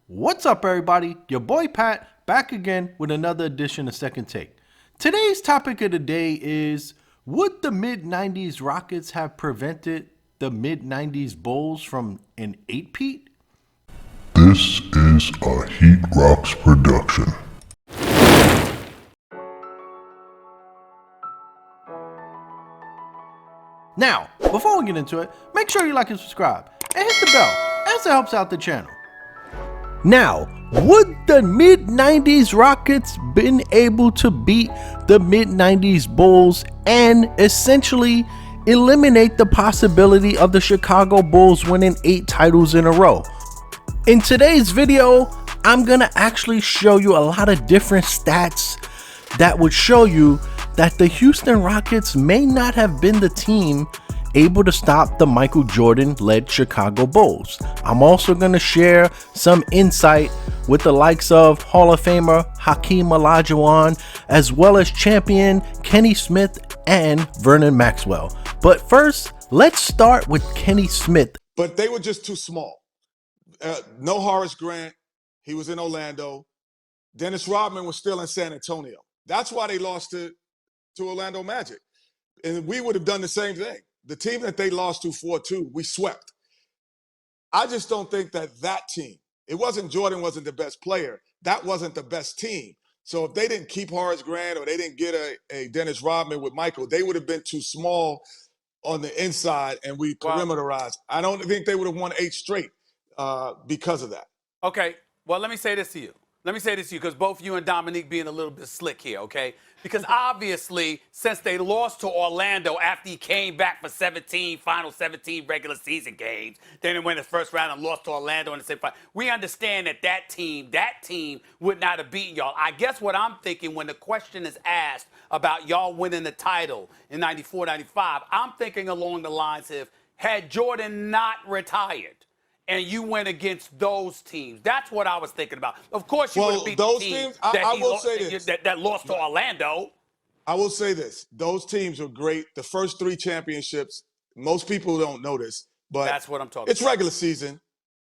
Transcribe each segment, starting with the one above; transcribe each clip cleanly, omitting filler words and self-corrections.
What's up, everybody? Your boy Pat back again with another edition of Second Take. Today's topic of the day is, would the mid-90s Rockets have prevented the mid-90s Bulls from an 8-peat? This is a Heat Rocks production. Now, before we get into it, make sure you like and subscribe and hit the bell as it helps out the channel. Now, would the mid-90s Rockets been able to beat the mid-90s Bulls and essentially eliminate the possibility of the Chicago Bulls winning 8 titles in a row? In today's video, I'm gonna actually show you a lot of different stats that would show you that the Houston Rockets may not have been the team able to stop the Michael Jordan-led Chicago Bulls. I'm also going to share some insight with the likes of Hall of Famer Hakeem Olajuwon, as well as champion Kenny Smith and Vernon Maxwell. But first, let's start with Kenny Smith. But they were just too small. No Horace Grant. He was in Orlando. Dennis Rodman was still in San Antonio. That's why they lost to Orlando Magic. And we would have done the same thing. The team that they lost to 4-2, we swept. I just don't think that team, it wasn't Jordan wasn't the best player. That wasn't the best team. So if they didn't keep Horace Grant or they didn't get a Dennis Rodman with Michael, they would have been too small on the inside and we perimeterized. I don't think they would have won 8 straight because of that. Okay, well, let me say this to you. Because both you and Dominique being a little bit slick here, okay? Because obviously, since they lost to Orlando after he came back for final 17 regular season games, then they went the first round and lost to Orlando in the semifinal. We understand that team would not have beaten y'all. I guess what I'm thinking when the question is asked about y'all winning the title in 94, 95, I'm thinking along the lines of, had Jordan not retired, and you went against those teams. That's what I was thinking about. Of course, you would have beat those the team teams, I will say this. that lost to Orlando. I will say this. Those teams were great. The first 3 championships, most people don't know this, but that's what I'm talking it's about. regular season.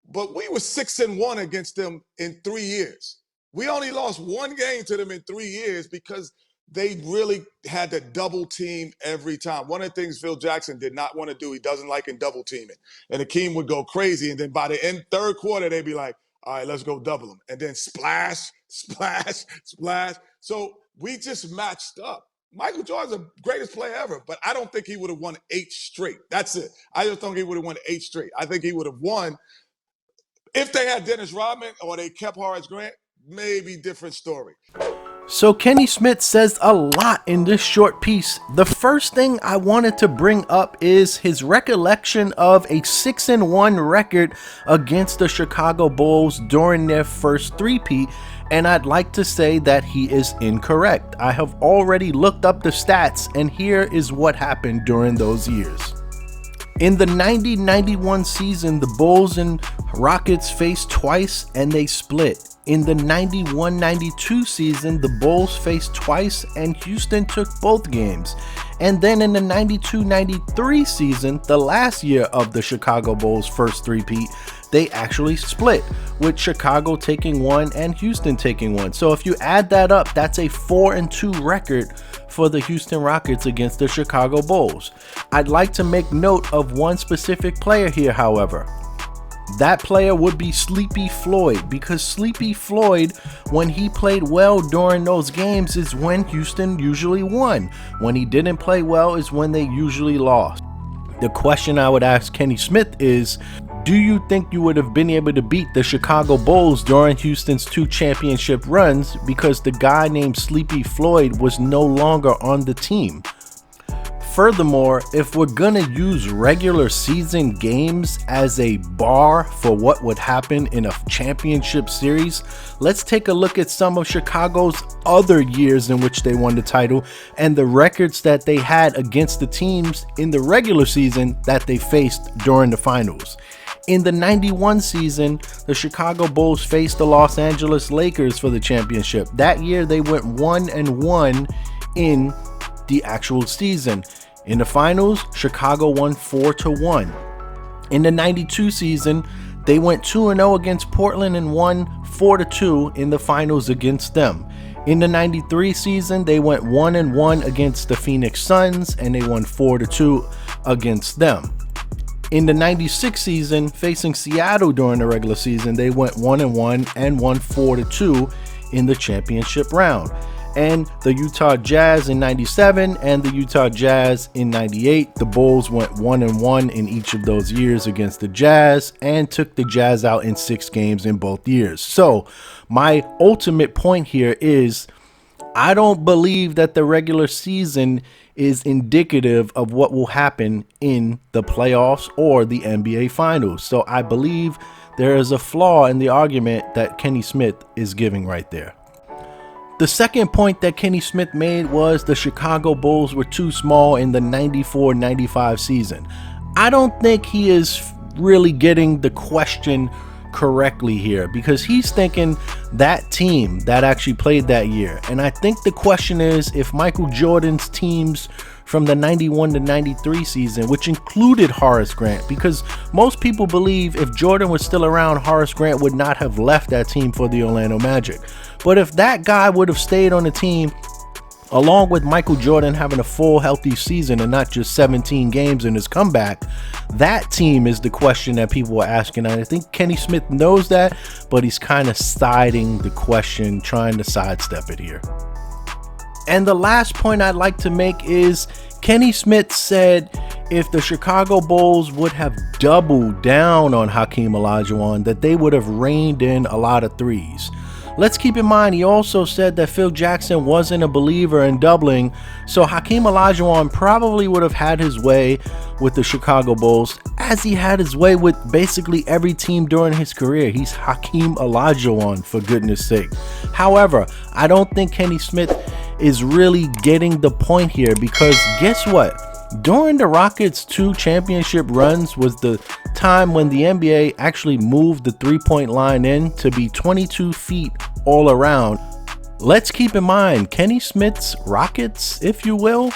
But we were 6-1 against them in 3 years. We only lost 1 game to them in 3 years because they really had to double team every time. One of the things Phil Jackson did not want to do, he doesn't like in double teaming. And Hakeem would go crazy. And then by the end, third quarter, they'd be like, all right, let's go double them. And then splash, splash, splash. So we just matched up. Michael Jordan's the greatest player ever, but I don't think he would have won 8 straight. That's it. I just don't think he would have won 8 straight. I think he would have won if they had Dennis Rodman or they kept Horace Grant, maybe different story. So Kenny Smith says a lot in this short piece. The first thing I wanted to bring up is his recollection of a 6-1 record against the Chicago Bulls during their first 3-peat, and I'd like to say that he is incorrect. I have already looked up the stats, and here is what happened during those years. In the 90-91 season, the Bulls and Rockets faced twice and they split. In the 91-92 season, the Bulls faced twice and Houston took both games. And then in the 92-93 season, the last year of the Chicago Bulls' first 3-peat, they actually split, with Chicago taking 1 and Houston taking 1. So if you add that up, that's a 4-2 record for the Houston Rockets against the Chicago Bulls. I'd like to make note of one specific player here, however. That player would be Sleepy Floyd, because Sleepy Floyd, when he played well during those games, is when Houston usually won. When he didn't play well is when they usually lost. The question I would ask Kenny Smith is, do you think you would have been able to beat the Chicago Bulls during Houston's 2 championship runs because the guy named Sleepy Floyd was no longer on the team? Furthermore, if we're gonna use regular season games as a bar for what would happen in a championship series, let's take a look at some of Chicago's other years in which they won the title and the records that they had against the teams in the regular season that they faced during the finals. In the 91 season, the Chicago Bulls faced the Los Angeles Lakers for the championship. That year, they went 1-1 in the actual season. In the finals, Chicago won 4-1. In the 92 season, they went 2-0 against Portland and won 4-2 in the finals against them. In the 93 season, they went 1-1 against the Phoenix Suns and they won 4-2 against them. In the 96 season, facing Seattle during the regular season, they went 1-1 and won 4-2 in the championship round. And the Utah Jazz in 97 and the Utah Jazz in 98, the Bulls went 1-1 in each of those years against the Jazz and took the Jazz out in 6 games in both years. So my ultimate point here is I don't believe that the regular season is indicative of what will happen in the playoffs or the NBA Finals. So I believe there is a flaw in the argument that Kenny Smith is giving right there. The second point that Kenny Smith made was the Chicago Bulls were too small in the 94-95 season. I don't think he is really getting the question correctly here, because he's thinking that team that actually played that year. And I think the question is if Michael Jordan's teams from the 91-93 season, which included Horace Grant, because most people believe if Jordan was still around, Horace Grant would not have left that team for the Orlando Magic. But if that guy would have stayed on the team, along with Michael Jordan having a full healthy season and not just 17 games in his comeback, that team is the question that people are asking. And I think Kenny Smith knows that, but he's kind of siding the question, trying to sidestep it here. And the last point I'd like to make is Kenny Smith said if the Chicago Bulls would have doubled down on Hakeem Olajuwon, that they would have reined in a lot of threes. Let's keep in mind, he also said that Phil Jackson wasn't a believer in doubling, so Hakeem Olajuwon probably would have had his way with the Chicago Bulls, as he had his way with basically every team during his career. He's Hakeem Olajuwon, for goodness sake. However, I don't think Kenny Smith is really getting the point here, because guess what? During the Rockets' 2 championship runs was the time when the NBA actually moved the three-point line in to be 22 feet all around. Let's keep in mind, Kenny Smith's Rockets, if you will,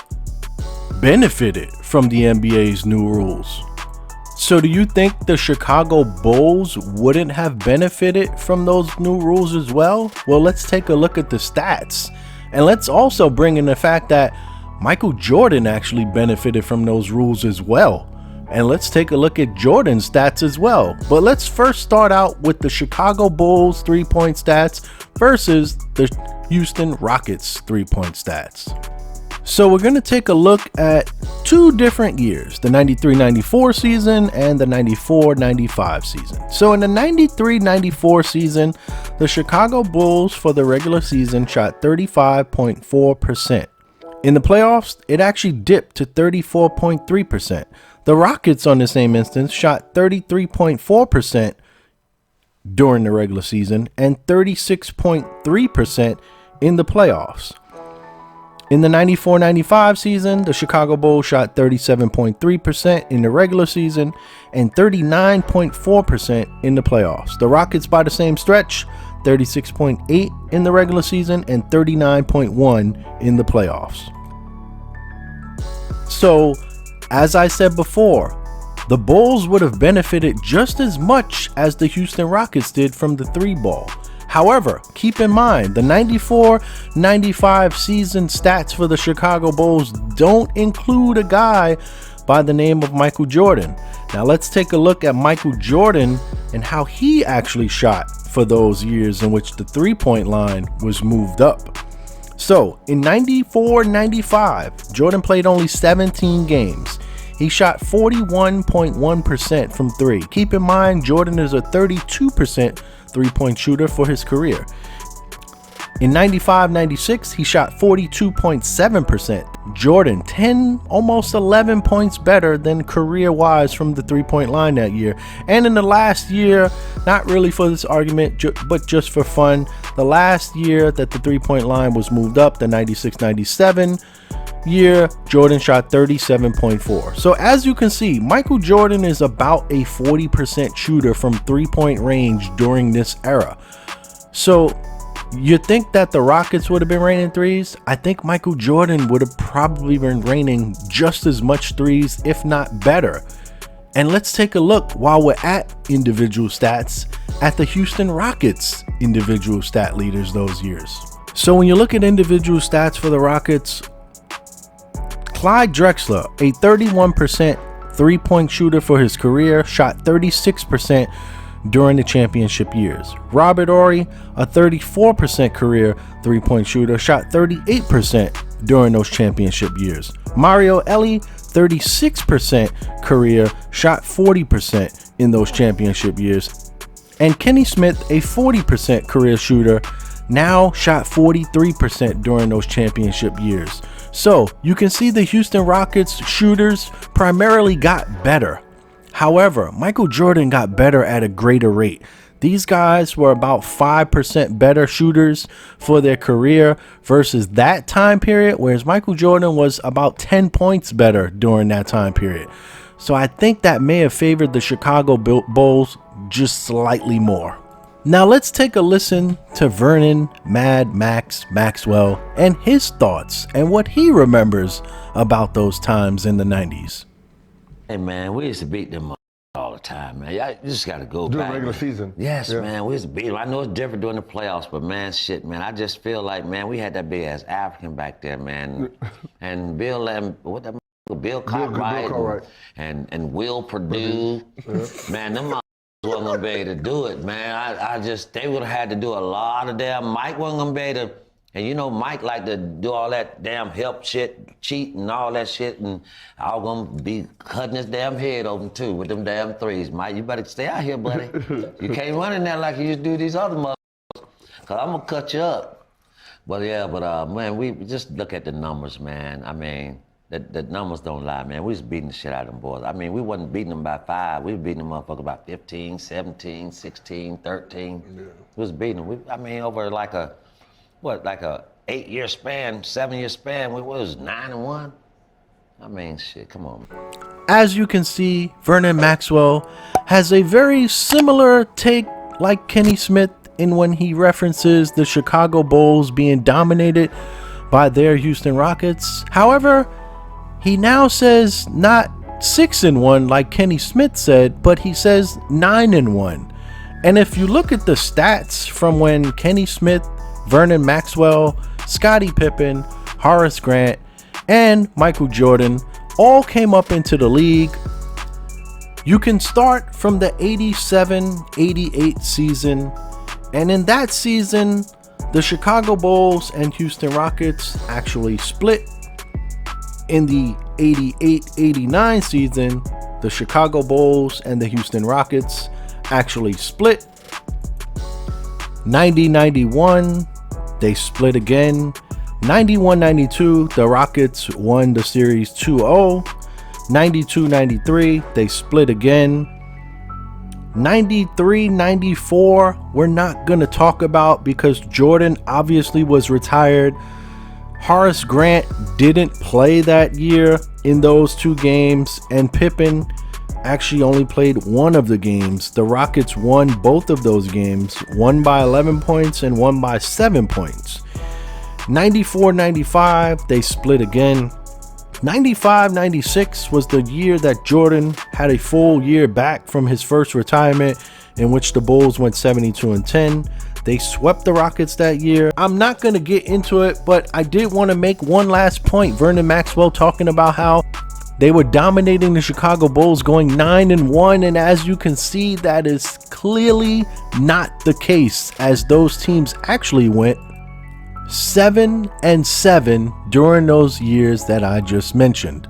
benefited from the NBA's new rules. So do you think the Chicago Bulls wouldn't have benefited from those new rules as well? Well, let's take a look at the stats. And let's also bring in the fact that Michael Jordan actually benefited from those rules as well. And let's take a look at Jordan's stats as well. But let's first start out with the Chicago Bulls 3-point stats versus the Houston Rockets 3-point stats. So we're going to take a look at 2 different years, the 93-94 season and the 94-95 season. So in the 93-94 season, the Chicago Bulls for the regular season shot 35.4%. In the playoffs, it actually dipped to 34.3%. The Rockets, on the same instance, shot 33.4% during the regular season and 36.3% in the playoffs. In the 94-95 season, the Chicago Bulls shot 37.3% in the regular season and 39.4% in the playoffs. The Rockets, by the same stretch, 36.8 in the regular season and 39.1 in the playoffs. So, as I said before, the Bulls would have benefited just as much as the Houston Rockets did from the 3-ball. However, keep in mind, the 94-95 season stats for the Chicago Bulls don't include a guy by the name of Michael Jordan. Now let's take a look at Michael Jordan and how he actually shot for those years in which the 3-point line was moved up. So in 94-95, Jordan played only 17 games. He shot 41.1% from 3. Keep in mind, Jordan is a 32% 3-point shooter for his career. In 95-96, he shot 42.7%. Jordan, 10, almost 11 points better than career-wise from the 3-point line that year. And in the last year, not really for this argument, but just for fun, the last year that the 3-point line was moved up, the 96-97 year, Jordan shot 37.4. So as you can see, Michael Jordan is about a 40% shooter from 3-point range during this era. So you think that the Rockets would have been raining threes? I think Michael Jordan would have probably been raining just as much threes, if not better. And let's take a look while we're at individual stats at the Houston Rockets individual stat leaders those years. So when you look at individual stats for the Rockets, Clyde Drexler, a 31% three-point shooter for his career, shot 36% during the championship years. Robert Horry, a 34% career three-point shooter, shot 38% during those championship years. Mario Elie, 36% career, shot 40% in those championship years. And Kenny Smith, a 40% career shooter, now shot 43% during those championship years. So you can see the Houston Rockets shooters primarily got better. However, Michael Jordan got better at a greater rate. These guys were about 5% better shooters for their career versus that time period, whereas Michael Jordan was about 10 points better during that time period. So I think that may have favored the Chicago Bulls just slightly more. Now let's take a listen to Vernon Mad Max Maxwell and his thoughts and what he remembers about those times in the 90s. Hey man, we used to beat them all the time, man. You just got to go During back. regular season. Yes, Yeah. man, we used to beat them. I know it's different during the playoffs, but man, shit, man, I just feel like, man, we had that big ass African back there, man, and Bill Cartwright and Will Purdue, man, them wasn't gonna be able to do it, man. They would have had to do a lot of damn. Mike wasn't gonna be able to. And you know, Mike liked to do all that damn help shit, cheat and all that shit, and I was gonna be cutting his damn head open too with them damn threes. Mike, you better stay out here, buddy. You can't run in there like you used to do these other motherfuckers, cause I'm gonna cut you up. But yeah, man, we just look at the numbers, man. I mean, the numbers don't lie, man. We was beating the shit out of them boys. I mean, we wasn't beating them by 5. We was beating them motherfuckers by 15, 17, 16, 13. Yeah. We was beating them. Over like a 8-year span, 7-year span, we was 9-1. I mean, shit, come on. As you can see, Vernon Maxwell has a very similar take like Kenny Smith in when he references the Chicago Bulls being dominated by their Houston Rockets. However, he now says not 6-1 like Kenny Smith said, but he says 9-1. And if you look at the stats from when Kenny Smith, Vernon Maxwell, Scottie Pippen, Horace Grant, and Michael Jordan all came up into the league, you can start from the 87-88 season. And in that season, the Chicago Bulls and Houston Rockets actually split. In the 88-89 season, the Chicago Bulls and the Houston Rockets actually split. 90-91, they split again. 91-92, the Rockets won the series 2-0. 92-93, they split again. 93-94, we're not going to talk about because Jordan obviously was retired. Horace Grant didn't play that year in those 2 games, and Pippen actually only played one of the games. The Rockets won both of those games, one by 11 points and one by 7 points. 94-95, they split again. 95-96 was the year that Jordan had a full year back from his first retirement, in which the Bulls went 72-10. They swept the Rockets that year. I'm not going to get into it, but I did want to make one last point. Vernon Maxwell talking about how they were dominating the Chicago Bulls, going 9-1, and as you can see, that is clearly not the case, as those teams actually went 7-7 during those years that I just mentioned.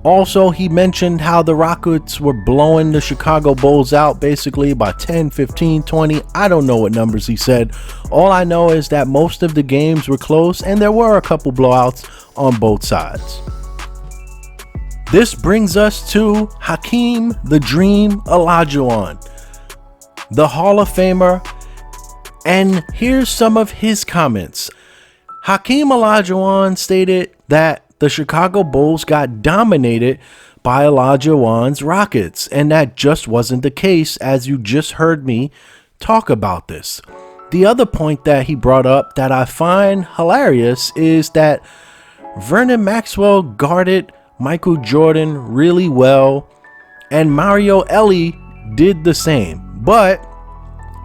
Also, he mentioned how the Rockets were blowing the Chicago Bulls out basically by 10, 15, 20. I don't know what numbers he said. All I know is that most of the games were close and there were a couple blowouts on both sides. This brings us to Hakeem the Dream Olajuwon, the Hall of Famer, and here's some of his comments. Hakeem Olajuwon stated that the Chicago Bulls got dominated by Olajuwon's Rockets, and that just wasn't the case, as you just heard me talk about this. The other point that he brought up that I find hilarious is that Vernon Maxwell guarded Michael Jordan really well, and Mario Elie did the same. But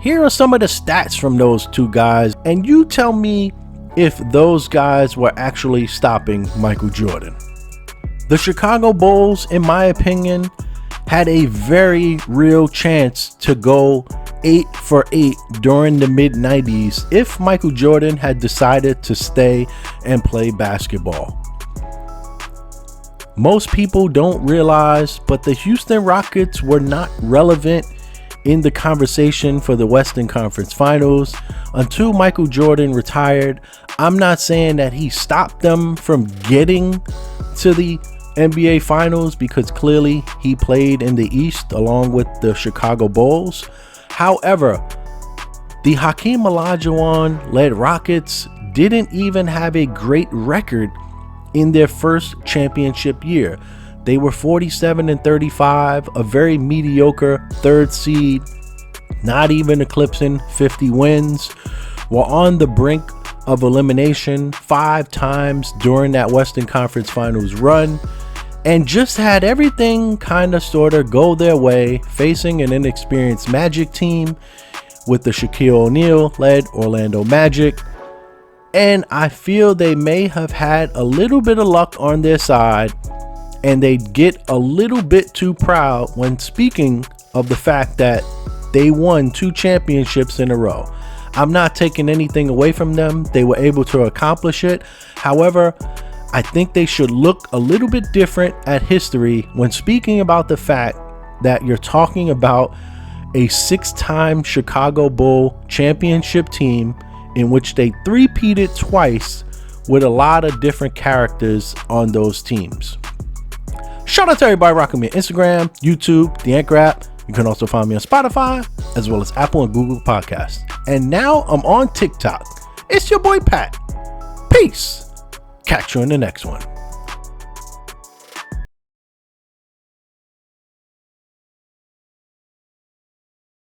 here are some of the stats from those two guys, and you tell me if those guys were actually stopping Michael Jordan. The Chicago Bulls, in my opinion, had a very real chance to go 8 for 8 during the mid-90s if Michael Jordan had decided to stay and play basketball. Most people don't realize, but the Houston Rockets were not relevant in the conversation for the Western Conference Finals until Michael Jordan retired. I'm not saying that he stopped them from getting to the NBA Finals, because clearly he played in the East along with the Chicago Bulls. However, the Hakeem Olajuwon led Rockets didn't even have a great record in their first championship year. They were 47-35, a very mediocre third seed, not even eclipsing 50 wins, were on the brink of elimination 5 times during that Western Conference Finals run, and just had everything kind of sort of go their way, facing an inexperienced Magic team with the Shaquille O'Neal led Orlando Magic. And I feel they may have had a little bit of luck on their side, and they get a little bit too proud when speaking of the fact that they won 2 championships in a row. I'm not taking anything away from them. They were able to accomplish it. However, I think they should look a little bit different at history when speaking about the fact that you're talking about a 6-time Chicago Bull championship team in which they three-peated twice with a lot of different characters on those teams. Shout out to everybody rocking me on Instagram, YouTube, the Anchor app. You can also find me on Spotify, as well as Apple and Google Podcasts. And now I'm on TikTok. It's your boy Pat. Peace. Catch you in the next one.